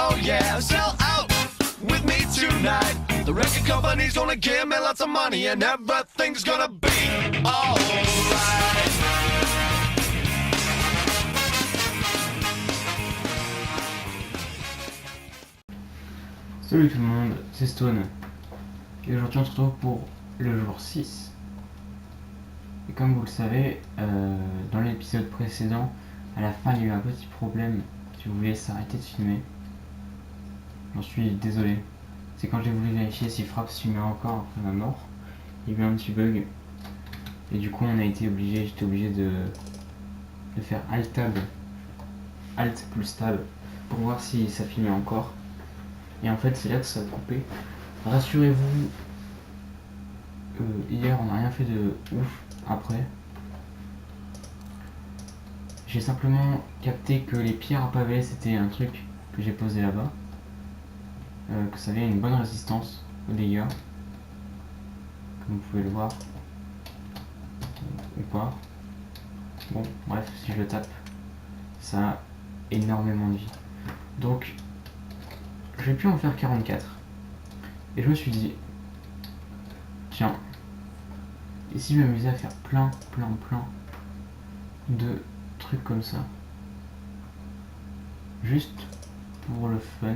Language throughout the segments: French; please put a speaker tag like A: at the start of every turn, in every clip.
A: Oh yeah, sell out with me tonight. The record company's gonna give me lots of money and everything's gonna be alright.
B: Salut tout le monde, c'est Stone. Et aujourd'hui on se retrouve pour le jour 6. Et comme vous le savez, dans l'épisode précédent, à la fin il y a eu un petit problème. Si vous voulez s'arrêter de filmer, j'en suis désolé. C'est quand j'ai voulu vérifier si Fraps filmait encore après ma mort, il y a eu un petit bug. Et du coup j'étais obligé de faire Alt Tab, Alt plus Tab, pour voir si ça filmait encore. Et en fait c'est là que ça a coupé. Rassurez-vous, hier on n'a rien fait de ouf après. J'ai simplement capté que les pierres à pavé c'était un truc que j'ai posé là-bas. Que ça avait une bonne résistance aux dégâts. Comme vous pouvez le voir. Ou pas. Bon, bref, si je le tape, ça a énormément de vie. Donc, je vais plus en faire 44. Et je me suis dit, tiens, et si je m'amusais à faire plein de trucs comme ça, juste pour le fun,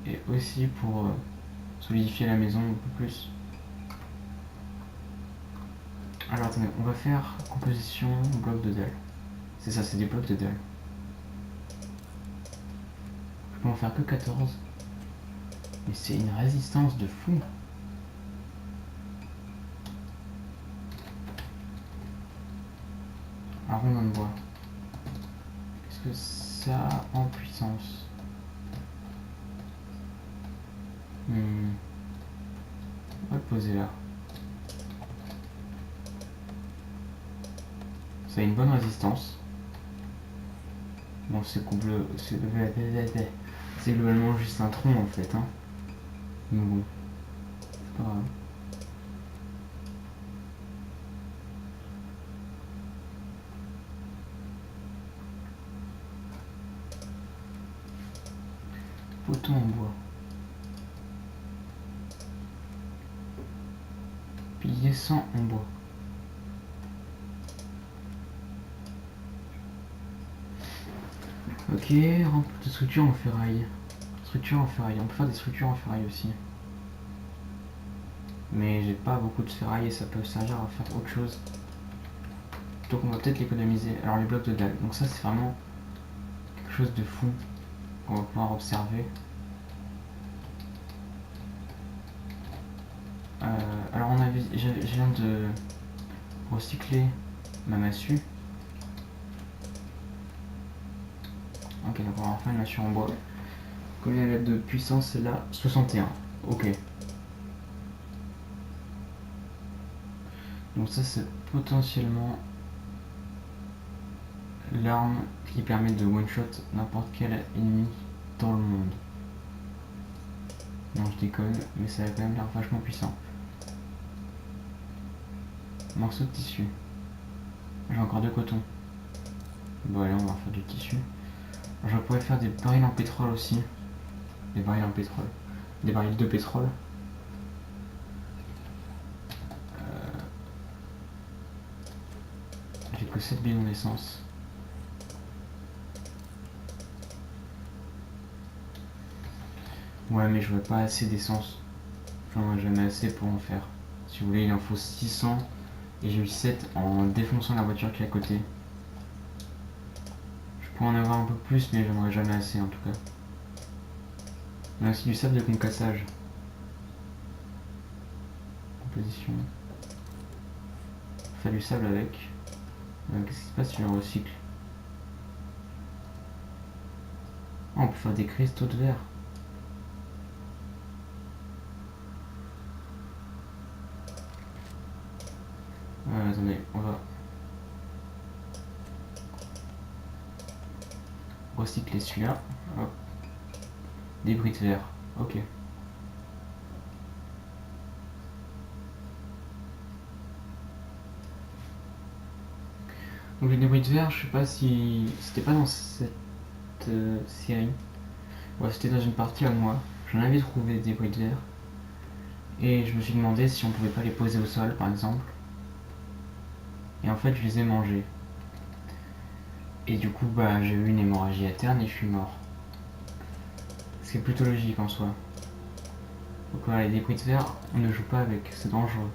B: et aussi pour solidifier la maison un peu plus. Alors attendez, on va faire composition bloc de dalle. C'est ça, c'est des blocs de dalle. Je peux en faire que 14. Mais c'est une résistance de fou. Arôme de bois. Qu'est-ce que ça a en puissance? On va le poser là. Ça a une bonne résistance. Bon, c'est globalement juste un tronc en fait. Hein. Mais bon, c'est pas grave. Poteau en bois. Pilier 100 en bois. Ok, rampe de structure en ferraille. Structure en ferraille, on peut faire des structures en ferraille aussi. Mais j'ai pas beaucoup de ferraille et ça peut servir à faire autre chose. Donc on va peut-être l'économiser. Alors les blocs de dalle, donc ça c'est vraiment quelque chose de fou qu'on va pouvoir observer. Alors je viens de recycler ma massue. Ok, donc on va refaire une massue en bois. Combien elle a de puissance celle-là? 61. Ok. Donc ça c'est potentiellement l'arme qui permet de one-shot n'importe quel ennemi dans le monde. Non, je déconne, mais ça a quand même l'air vachement puissant. Morceau de tissu. J'ai encore 2 cotons. Bon allez, on va faire du tissu. Je pourrais faire des barils en pétrole aussi. Des barils en pétrole. Des barils de pétrole. J'ai que 7 bidons d'essence. Ouais, mais je veux pas assez d'essence. J'en ai jamais assez pour en faire. Si vous voulez, il en faut 600. Et j'ai eu 7 en défonçant la voiture qui est à côté. Je pourrais en avoir un peu plus, mais j'en aurai jamais assez en tout cas. Il y a aussi du sable de concassage. Composition. Faire du sable avec. Qu'est-ce qui se passe si je recycle? Oh, on peut faire des cristaux de verre. Attendez, on va recycler celui-là. Hop. Débris de verre. Ok. Donc les débris de verre, je sais pas si c'était pas dans cette cette série. Ouais, c'était dans une partie à moi. J'en avais trouvé des débris de verre. Et je me suis demandé si on pouvait pas les poser au sol par exemple. Et en fait je les ai mangés. Et du coup bah j'ai eu une hémorragie interne et je suis mort. C'est plutôt logique en soi. Donc voilà, les débris de verre, on ne joue pas avec, c'est dangereux.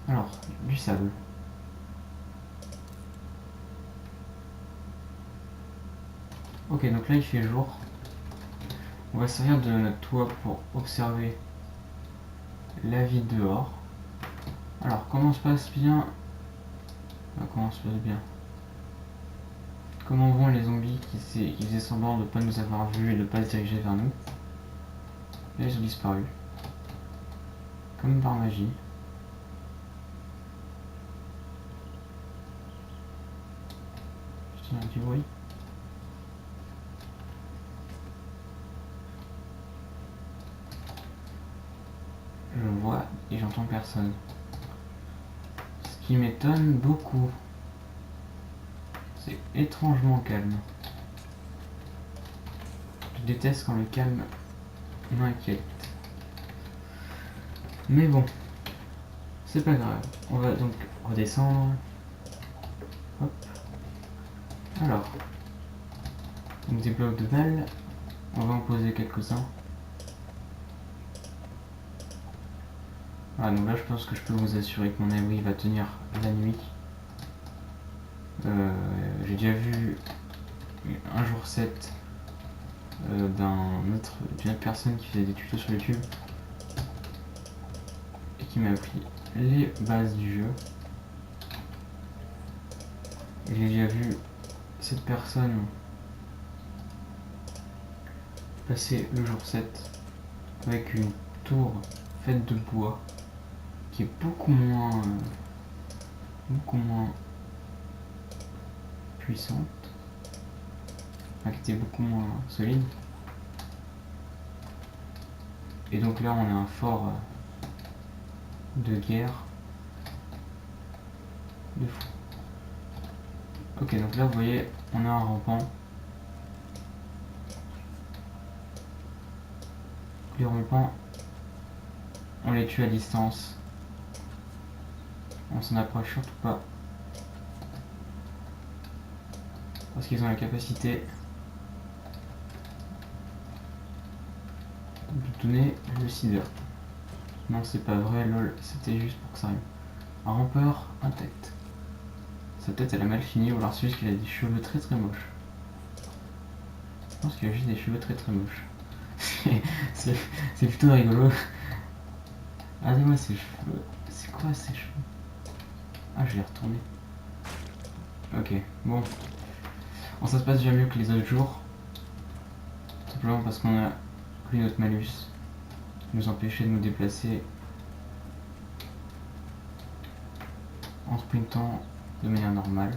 B: Alors, du sable. Ok, donc là il fait jour. On va servir de notre toit pour observer la vie dehors. Alors, comment se passe bien? Comment se passe bien? Comment vont les zombies qui faisaient semblant de ne pas nous avoir vus et de ne pas se diriger vers nous? Là, ils ont disparu. Comme par magie. Je tiens un petit bruit. Je vois et j'entends personne. Ce qui m'étonne beaucoup. C'est étrangement calme. Je déteste quand le calme m'inquiète. Mais bon, c'est pas grave. On va donc redescendre. Hop. Alors, donc des blocs de balles. On va en poser quelques-uns. Voilà, donc là je pense que je peux vous assurer que mon abri va tenir la nuit. J'ai déjà vu un jour 7 d'une autre personne qui faisait des tutos sur YouTube et qui m'a appris les bases du jeu. Et j'ai déjà vu cette personne passer le jour 7 avec une tour faite de bois qui est beaucoup moins puissante, enfin, qui était beaucoup moins solide. Et donc là on a un fort de guerre de fou. Ok, donc là vous voyez on a un rampant. Les rampants on les tue à distance. On s'en approche surtout pas. Parce qu'ils ont la capacité de donner le cider. Non, c'est pas vrai, lol, c'était juste pour que ça arrive. Un rampeur intact. Sa tête elle a mal fini, ou alors c'est juste qu'il a des cheveux très très moches. Je pense qu'il a juste des cheveux très très moches. c'est plutôt rigolo. Regardez-moi ses cheveux. C'est quoi ces cheveux? Ah, je l'ai retourné. Ok, bon. Bon, ça se passe déjà mieux que les autres jours. Simplement parce qu'on a pris notre malus qui nous empêchait de nous déplacer en sprintant de manière normale.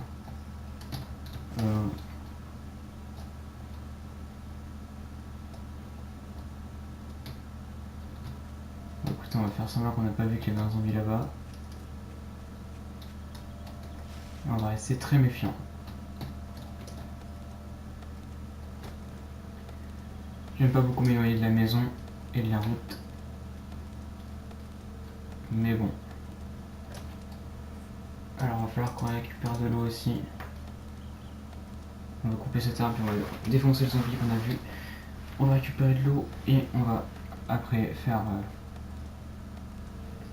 B: Écoutez, on va faire semblant qu'on n'a pas vu qu'il y avait un zombie là-bas. Et on va rester très méfiant. J'aime pas beaucoup m'éloigner de la maison et de la route. Mais bon. Alors il va falloir qu'on récupère de l'eau aussi. On va couper cet arbre et on va défoncer le zombie qu'on a vu. On va récupérer de l'eau et on va après faire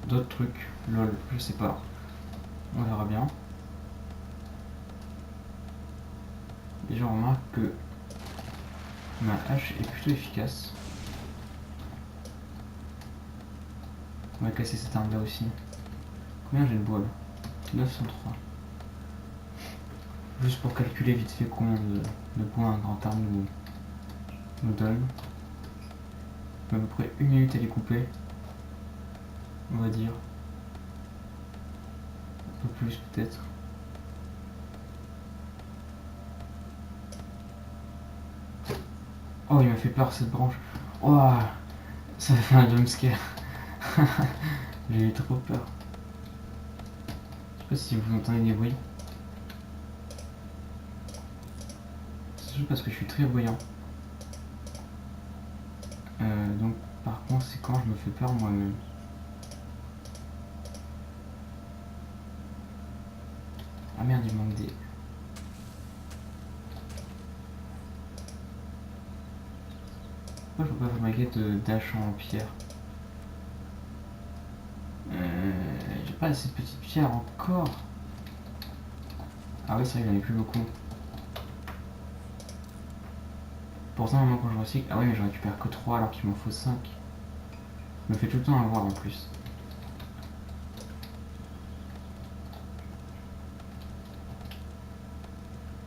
B: d'autres trucs. Lol, je sais pas. On verra bien. Déjà on remarque que ma hache est plutôt efficace. On va casser cette arme là aussi. Combien j'ai de bois là? 903. Juste pour calculer vite fait combien de points un grand arme nous donne. À peu près 1 minute à les couper. On va dire. Un peu plus peut-être. Oh, il m'a fait peur cette branche. Oh, ça fait un jumpscare. J'ai eu trop peur. Je sais pas si vous entendez des bruits. C'est juste parce que je suis très bruyant. Donc par conséquent je me fais peur moi-même. Ah merde, il manque des... Pourquoi je peux pas fabriquer d'âge en pierre? J'ai pas assez de petites pierres encore. Ah oui, c'est vrai, il n'y en a plus beaucoup. Pourtant, maintenant quand je recycle... Ah oui, mais je récupère que 3 alors qu'il m'en faut 5. Je me fais tout le temps avoir en plus.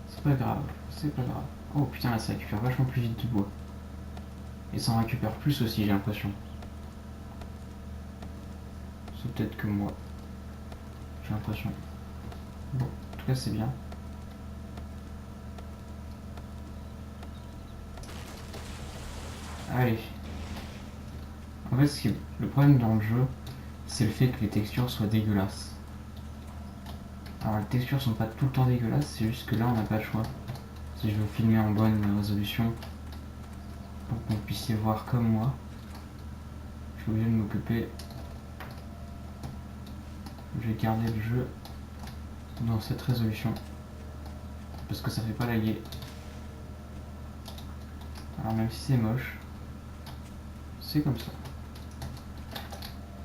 B: C'est pas grave, c'est pas grave. Oh putain, là ça récupère vachement plus vite du bois. Et ça en récupère plus aussi, j'ai l'impression. C'est peut-être que moi. J'ai l'impression. Bon, en tout cas c'est bien. Allez. En fait, le problème dans le jeu, c'est le fait que les textures soient dégueulasses. Alors les textures sont pas tout le temps dégueulasses, c'est juste que là on n'a pas le choix. Si je veux filmer en bonne résolution, pour que vous puissiez voir comme moi, je suis obligé de m'occuper. Je vais garder le jeu dans cette résolution, parce que ça fait pas laguer. Alors même si c'est moche, c'est comme ça.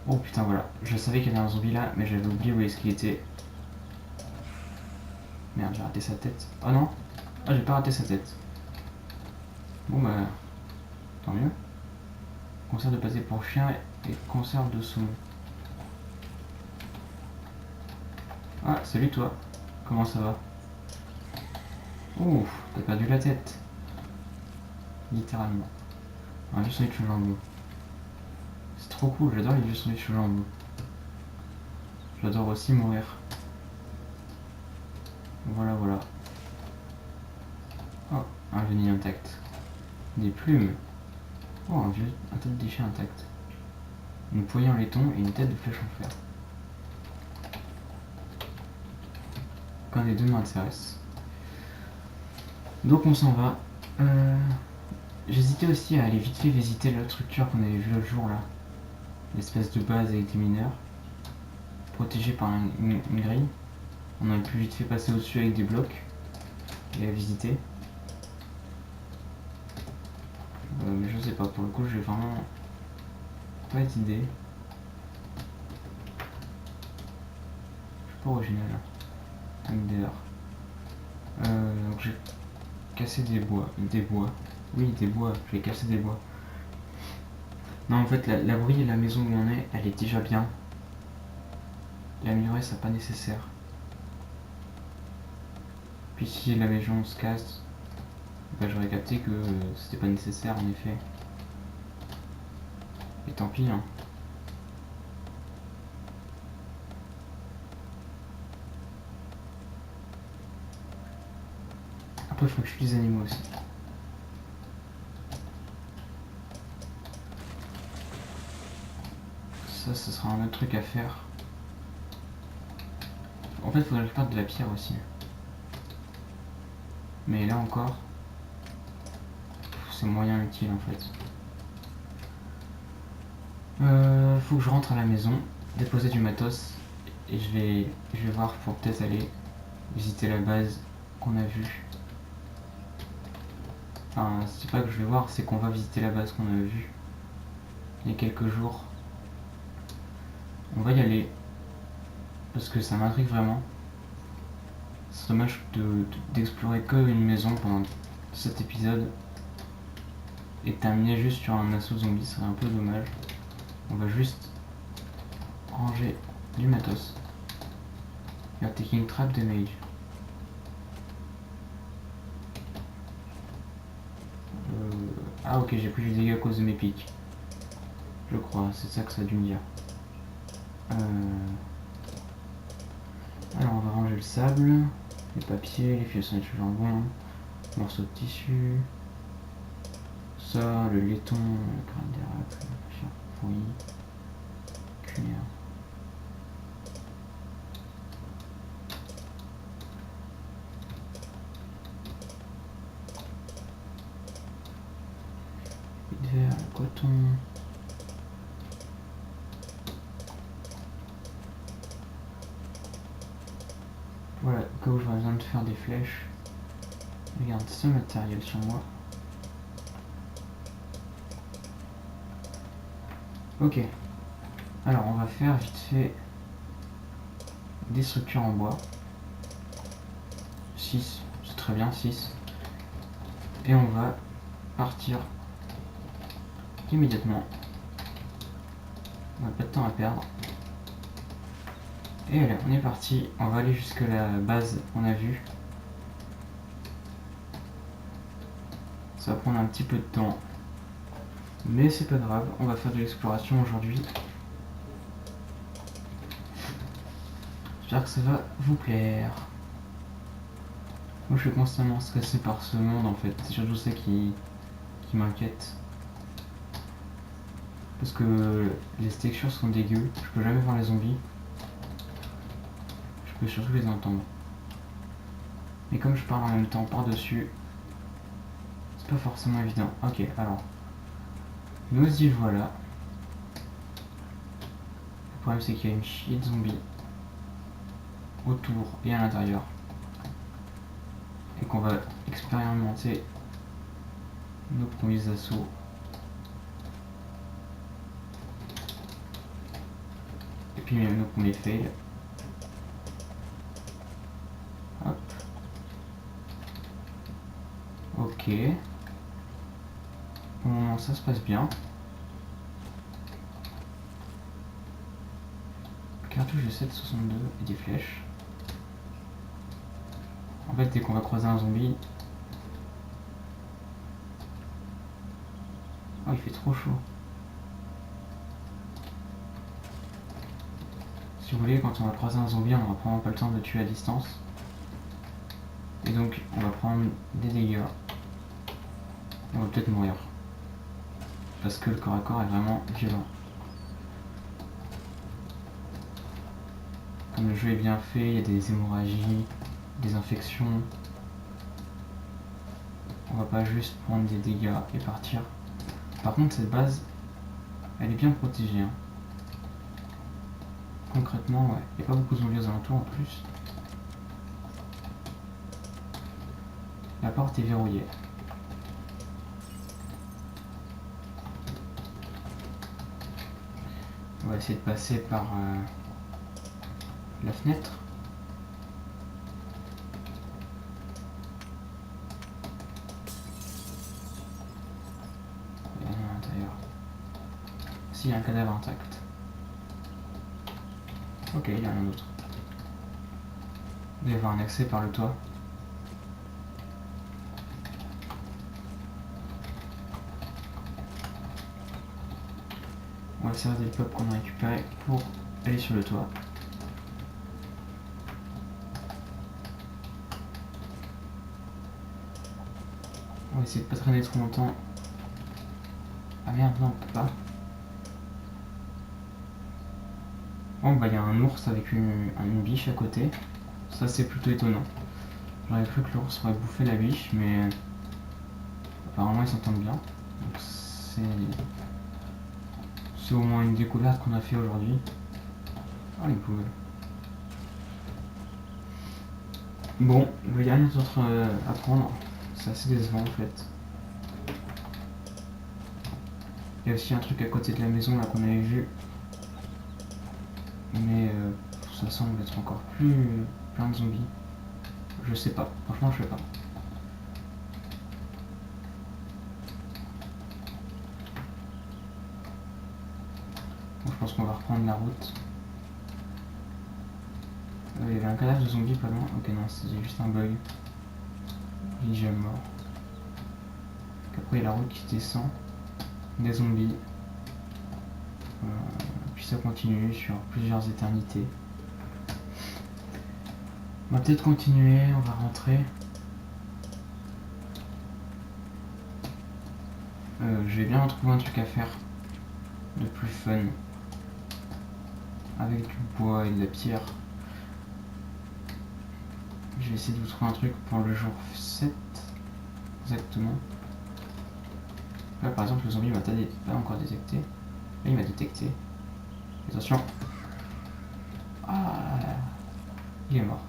B: Oh putain, voilà, je savais qu'il y avait un zombie là, mais j'avais oublié où est-ce qu'il était. Merde, j'ai raté sa tête. Oh non. Ah, j'ai pas raté sa tête. Bon bah, tant mieux. Conserve de pâté pour chien et conserve de saumon. Ah, salut toi. Comment ça va? Ouf, t'as perdu la tête. Littéralement. Un vieux sandwich au jambon. C'est trop cool, j'adore les vieux sandwichs au jambon. J'adore aussi mourir. Voilà, voilà. Oh, un génie intact. Des plumes. Oh, un tas de déchets intact. Une poignée en laiton et une tête de flèche en fer. Aucun des deux m'intéresse. Donc on s'en va. J'hésitais aussi à aller vite fait visiter la structure qu'on avait vue l'autre jour là. L'espèce de base avec des mineurs. Protégée par une grille. On aurait pu vite fait passer au-dessus avec des blocs. Et la visiter. Mais je sais pas, pour le coup j'ai vraiment pas d'idée. Je suis pas original hein. MDR. Donc j'ai cassé des bois. Oui, des bois, j'ai cassé des bois. Non, en fait, l'abri et la maison où on est, elle est déjà bien. L'améliorer, c'est pas nécessaire. Puis si la maison se casse, bah, j'aurais capté que c'était pas nécessaire en effet. Et tant pis, hein. Après, il faut que je tue les animaux aussi. Ça, ce sera un autre truc à faire. En fait, il faudrait que je parte de la pierre aussi. Mais là encore, c'est moyen utile en fait. Faut que je rentre à la maison, déposer du matos, et je vais voir pour peut-être aller visiter la base qu'on a vue. Enfin, c'est pas que je vais voir, c'est qu'on va visiter la base qu'on a vue il y a quelques jours. On va y aller, parce que ça m'intrigue vraiment. C'est dommage d'explorer que une maison pendant cet épisode et terminer juste sur un assaut zombie, ce serait un peu dommage. On va juste ranger du matos. You're taking trap damage. Ah ok, j'ai pris du dégât à cause de mes pics. Je crois, c'est ça que ça a dû me dire. Alors on va ranger le sable, les papiers, les fils de jambon, morceaux de tissu, ça, le laiton, le crâne d'érable, le fruit, cuillère. coton. Voilà, au cas où j'aurais besoin de faire des flèches. Je garde ce matériel sur moi. Ok. Alors on va faire vite fait des structures en bois. 6, c'est très bien, 6. Et on va partir immédiatement. On n'a pas de temps à perdre. Et allez, on est parti. On va aller jusque la base qu'on a vue. Ça va prendre un petit peu de temps. Mais c'est pas grave, on va faire de l'exploration aujourd'hui. J'espère que ça va vous plaire. Moi je suis constamment stressé par ce monde en fait. C'est surtout ça qui m'inquiète. Parce que les textures sont dégueu. Je peux jamais voir les zombies. Je peux surtout les entendre. Mais comme je parle en même temps par-dessus, c'est pas forcément évident. Ok, alors. Nous y voilà. Le problème c'est qu'il y a une chier de zombies autour et à l'intérieur. Et qu'on va expérimenter nos premiers assauts. Et puis nos premiers fails. Hop. Ok. Pour le moment ça se passe bien. Cartouche de 7,62 et des flèches. En fait, dès qu'on va croiser un zombie... Oh, il fait trop chaud. Si vous voulez, quand on va croiser un zombie, on n'aura probablement pas le temps de le tuer à distance. Et donc, on va prendre des dégâts. On va peut-être mourir. Parce que le corps à corps est vraiment violent. Comme le jeu est bien fait, il y a des hémorragies, des infections. On va pas juste prendre des dégâts et partir. Par contre, cette base, elle est bien protégée. Hein. Concrètement, ouais. Il n'y a pas beaucoup de zombies aux alentours en plus. La porte est verrouillée. On va essayer de passer par la fenêtre. Il y a rien à l'intérieur. Si, il y a un cadavre intact. Ok, il y en a un autre. Il doit y avoir un accès par le toit. On va servir des pop qu'on a récupéré pour aller sur le toit. On va essayer de pas traîner trop longtemps. Ah merde, non, on peut pas. Oh bah il y a un ours avec une biche à côté. Ça c'est plutôt étonnant. J'aurais cru que l'ours aurait bouffé la biche, mais apparemment ils s'entendent bien. Donc c'est au moins une découverte qu'on a fait aujourd'hui. Oh les poules. Bon, il n'y a rien d'autre à prendre. C'est assez décevant en fait. Il y a aussi un truc à côté de la maison là qu'on avait vu. Mais ça semble être encore plus plein de zombies. Je sais pas, franchement je sais pas. Bon, je pense qu'on va reprendre la route. Il y avait un cadavre de zombie pas loin. Ok non, c'est juste un bug. Il est déjà mort. Donc après il y a la route qui descend. Des zombies. Puis ça continue sur plusieurs éternités. On va peut-être continuer, on va rentrer. Je vais bien retrouver un truc à faire de plus fun. Avec du bois et de la pierre. Je vais essayer de vous trouver un truc pour le jour 7. Exactement. Là par exemple le zombie m'a pas encore détecté. Là il m'a détecté. Attention. Ah, il est mort.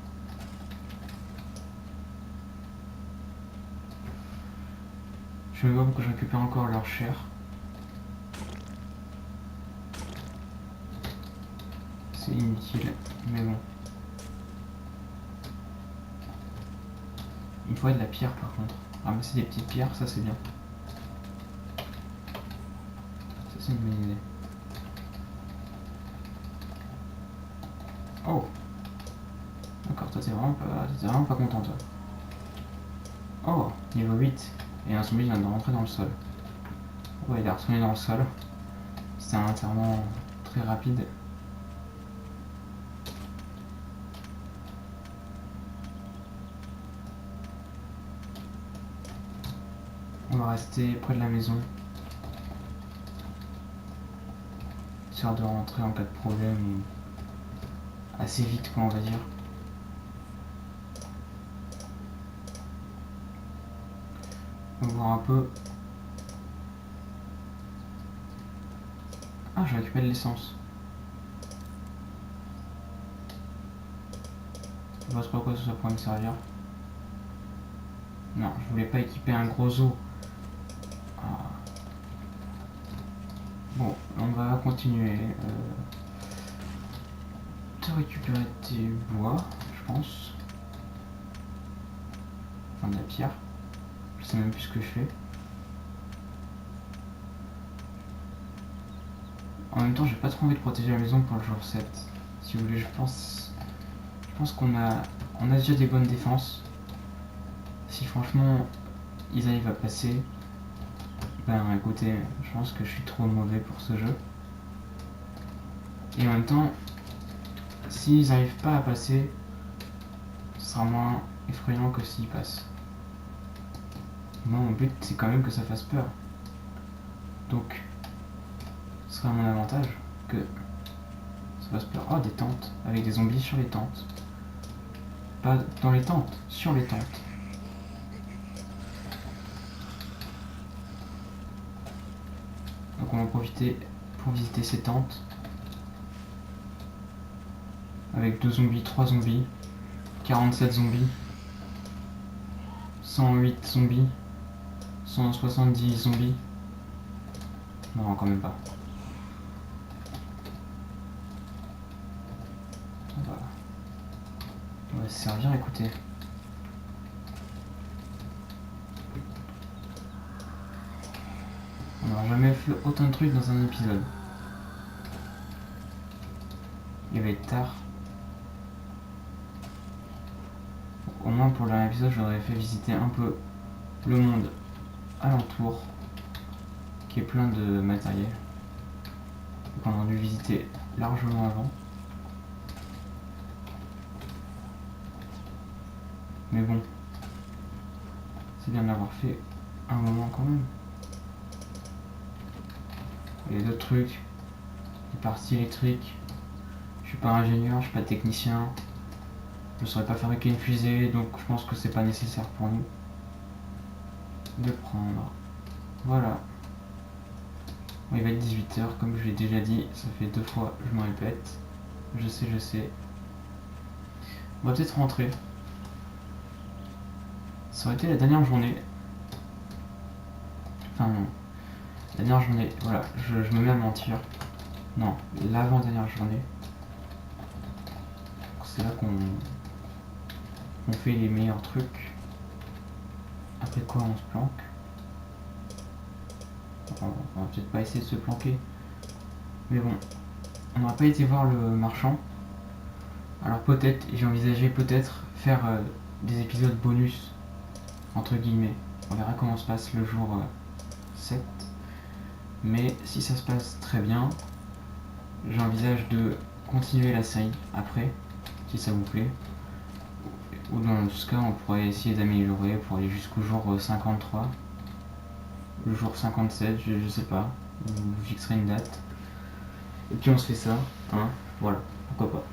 B: Je me vois pourquoi je récupère encore leur chair. C'est inutile, mais bon. Il me faudrait de la pierre par contre. Ramasser des petites pierres, ça c'est bien. Ça c'est une bonne idée. Oh! D'accord, toi t'es vraiment pas content toi. Oh! Niveau 8. Et un zombie vient de rentrer dans le sol. Ouais, il est retourné dans le sol. C'était un enterrement très rapide. On va rester près de la maison. Histoire de rentrer en cas de problème ou assez vite quoi on va dire. On va voir un peu. Ah, je récupère de l'essence. Je vois pas trop à quoi ça pourrait me servir. Non, je voulais pas équiper un gros os. Ah. Bon, on va continuer. De récupérer tes bois, je pense. Enfin de la pierre. Je sais même plus ce que je fais. En même temps, j'ai pas trop envie de protéger la maison pour le jour 7. Si vous voulez, je pense qu'on a déjà des bonnes défenses. Si franchement ils arrivent à passer, ben écoutez, je pense que je suis trop mauvais pour ce jeu. Et en même temps, s'ils n'arrivent pas à passer, ce sera moins effrayant que s'ils passent. Moi, mon but, c'est quand même que ça fasse peur. Donc, ce sera à mon avantage que ça fasse peur. Oh, des tentes, avec des zombies sur les tentes. Pas dans les tentes, sur les tentes. Donc on va en profiter pour visiter ces tentes. Avec 2 zombies, 3 zombies, 47 zombies, 108 zombies, 170 zombies. Non, quand même pas. On va se servir, écoutez. On n'aura jamais fait autant de trucs dans un épisode. Il va être tard. Au moins pour le dernier épisode, j'aurais fait visiter un peu le monde alentour, qui est plein de matériel. Donc on aurait dû visiter largement avant. Mais bon, c'est bien de l'avoir fait un moment quand même. Il y a d'autres trucs, des parties électriques. Je suis pas ingénieur, je suis pas technicien. Je ne saurais pas fabriquer une fusée, donc je pense que c'est pas nécessaire pour nous de prendre. Voilà. Bon, il va être 18h, comme je l'ai déjà dit, ça fait 2 fois, je me répète. Je sais. On va peut-être rentrer. Ça aurait été la dernière journée. Enfin non. La dernière journée, voilà, je me mets à mentir. Non, l'avant-dernière journée. C'est là qu'on fait les meilleurs trucs. Après quoi on se planque. On va peut-être pas essayer de se planquer. Mais bon, on n'aura pas été voir le marchand. Alors peut-être, j'ai envisagé peut-être faire des épisodes bonus, entre guillemets. On verra comment se passe le jour 7. Mais si ça se passe très bien, j'envisage de continuer la série après, si ça vous plaît. Ou dans ce cas, on pourrait essayer d'améliorer pour aller jusqu'au jour 53. Le jour 57, je sais pas. Vous fixerez une date. Et puis on se fait ça, hein, voilà, pourquoi pas.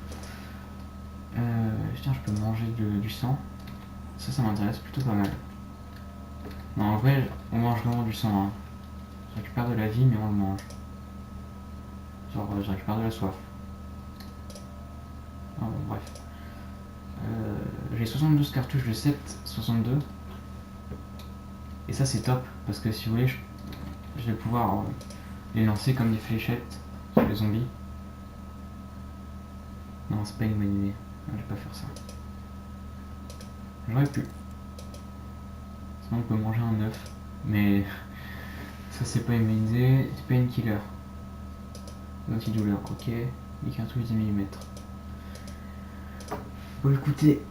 B: Tiens, je peux manger du sang. Ça m'intéresse plutôt pas mal. Non, en vrai, on mange vraiment du sang, hein. Je récupère de la vie, mais on le mange. Genre, je récupère de la soif. Ah, bon, bref. J'ai 72 cartouches de 7,62. Et ça, c'est top, parce que si vous voulez, je vais pouvoir les lancer comme des fléchettes sur les zombies. Non, c'est pas une bonne idée. Je vais pas faire ça. J'aurais pu. Sinon, on peut manger un œuf. Mais ça, c'est pas une bonne idée. C'est pas une killer. Antidouleur, ok. Les cartouches 10 mm. Bon, écoutez,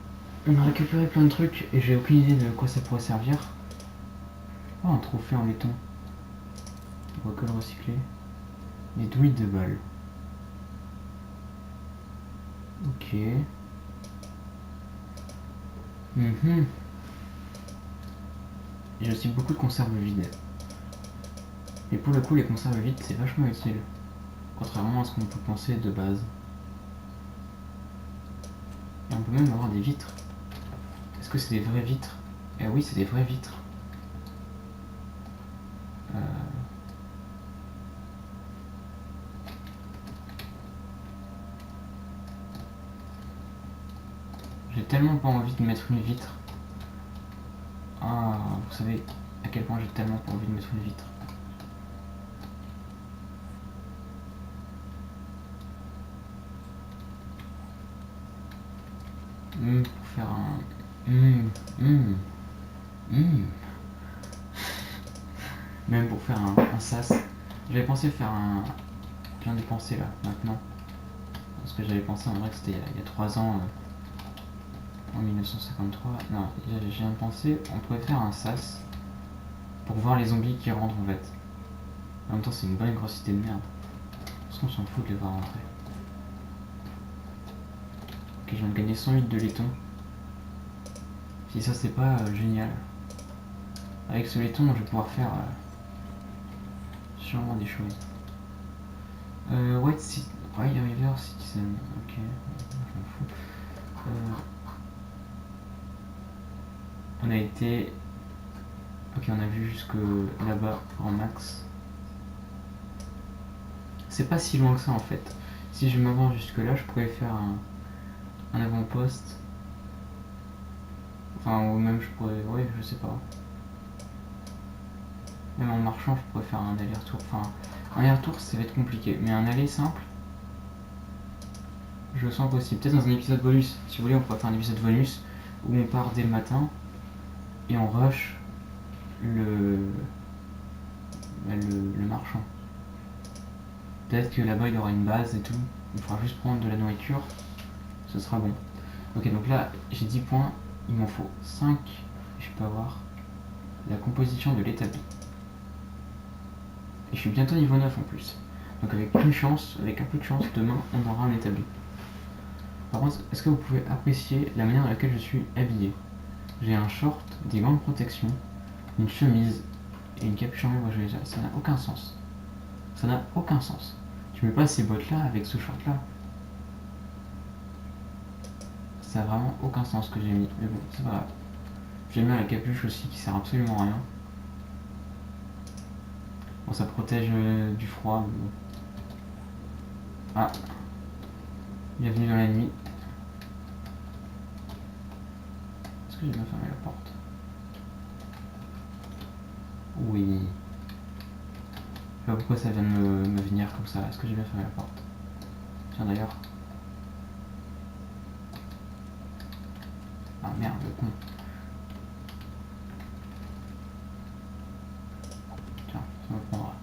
B: on a récupéré plein de trucs et j'ai aucune idée de quoi ça pourrait servir. Oh, un trophée en laiton. On va que le recycler. Des douilles de balles. Ok. J'ai aussi beaucoup de conserves vides. Et pour le coup, les conserves vides, c'est vachement utile. Contrairement à ce qu'on peut penser de base. Et on peut même avoir des vitres. Est-ce que c'est des vraies vitres? Eh oui, c'est des vraies vitres. J'ai tellement pas envie de mettre une vitre. Ah, vous savez à quel point j'ai tellement pas envie de mettre une vitre. Pour faire un... Même pour faire un sas. J'avais pensé faire un... Je viens d'y penser là, maintenant. Parce que j'avais pensé en vrai que c'était il y a 3 ans, en 1953. Non, je viens de penser, on pourrait faire un sas pour voir les zombies qui rentrent en fait. En même temps, c'est une bonne grosse idée de merde. Parce qu'on s'en fout de les voir rentrer. Ok, je viens de gagner 108 de laiton. Si ça, c'est pas génial. Avec ce laiton, je vais pouvoir faire sûrement des choses. White River Citizen. Ok, je m'en fous. On a été... Ok, on a vu jusque là-bas en max. C'est pas si loin que ça en fait. Si je m'avance jusque là, je pourrais faire un avant-poste. Enfin, ou même je pourrais... Ouais, je sais pas. Même en marchant, je pourrais faire un aller-retour. Enfin, un aller-retour, ça va être compliqué. Mais un aller simple, je le sens possible. Peut-être dans un épisode bonus. Si vous voulez, on pourrait faire un épisode bonus où on part dès le matin et on rush le marchand. Peut-être que là-bas il y aura une base et tout. Il faudra juste prendre de la nourriture. Ce sera bon. Ok, donc là j'ai 10 points. Il m'en faut 5. Et je peux avoir la composition de l'établi. Et je suis bientôt niveau 9 en plus. Donc avec une chance, avec un peu de chance, demain on aura un établi. Par contre, est-ce que vous pouvez apprécier la manière dans laquelle je suis habillé? J'ai un short, des gants de protection, une chemise et une capuche en maillot. Ça n'a aucun sens. Ça n'a aucun sens. Tu mets pas ces bottes là avec ce short là. Ça a vraiment aucun sens ce que j'ai mis. Mais bon, c'est pas grave. J'ai mis la capuche aussi qui sert absolument à rien. Bon, ça protège du froid. Mais bon. Ah. Bienvenue dans la nuit. Est-ce que j'ai bien fermé la porte? Oui. Je sais pas pourquoi ça vient de me venir comme ça. Est-ce que j'ai bien fermé la porte? Tiens d'ailleurs. Ah merde, le con. Tiens, ça me prendra.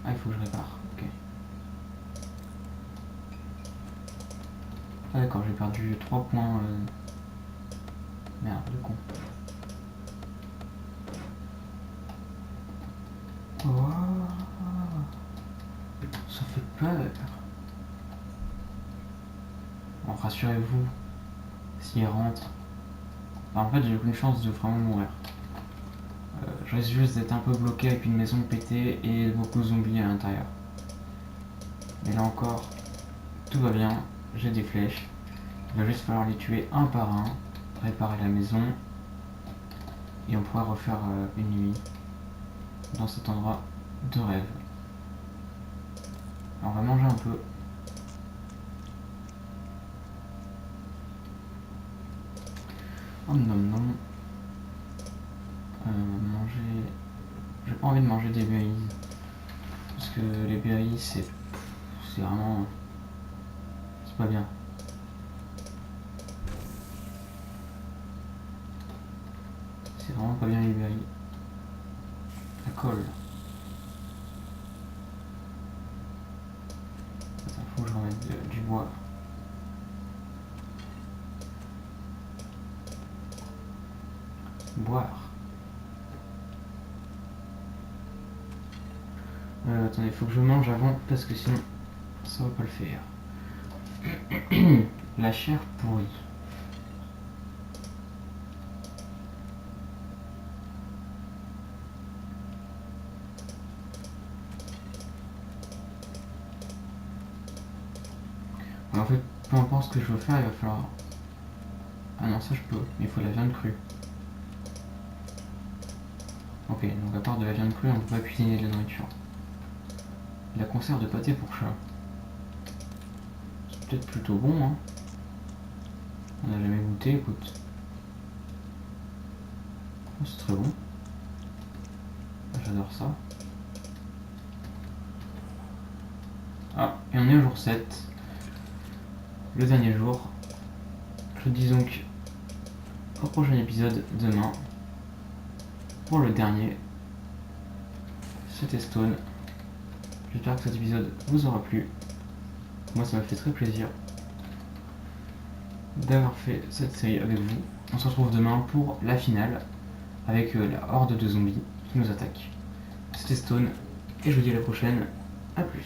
B: Ah, il faut que je répare. Ok. Ah d'accord, j'ai perdu 3 points. Merde, le con. Oh, ça fait peur. Bon, rassurez-vous, s'il rentre... Enfin, en fait, j'ai aucune chance de vraiment mourir. Je risque juste d'être un peu bloqué avec une maison pétée et beaucoup de zombies à l'intérieur. Mais là encore, tout va bien, j'ai des flèches. Il va juste falloir les tuer un par un, réparer la maison. et on pourra refaire une nuit dans cet endroit de rêve. Alors on va manger un peu. Oh non non. Manger. J'ai pas envie de manger des berries. Parce que les berries c'est vraiment. C'est pas bien. C'est vraiment pas bien les berries. La colle. Attends, faut que je remette du bois. Boire. Attendez, faut que je mange avant parce que sinon ça va pas le faire. La chair pourrie. En fait, peu importe ce que je veux faire, il va falloir... Ah non, ça je peux, mais il faut de la viande crue. Ok, donc à part de la viande crue, on peut pas cuisiner de la nourriture. La conserve de pâté pour chat. C'est peut-être plutôt bon, hein. On n'a jamais goûté, écoute. Oh, c'est très bon. J'adore ça. Ah, et on est au jour 7. Le dernier jour. Je vous dis donc au prochain épisode demain. Pour le dernier. C'était Stone. J'espère que cet épisode vous aura plu. Moi ça m'a fait très plaisir d'avoir fait cette série avec vous. On se retrouve demain pour la finale avec la horde de zombies qui nous attaque. C'était Stone et je vous dis à la prochaine. A plus.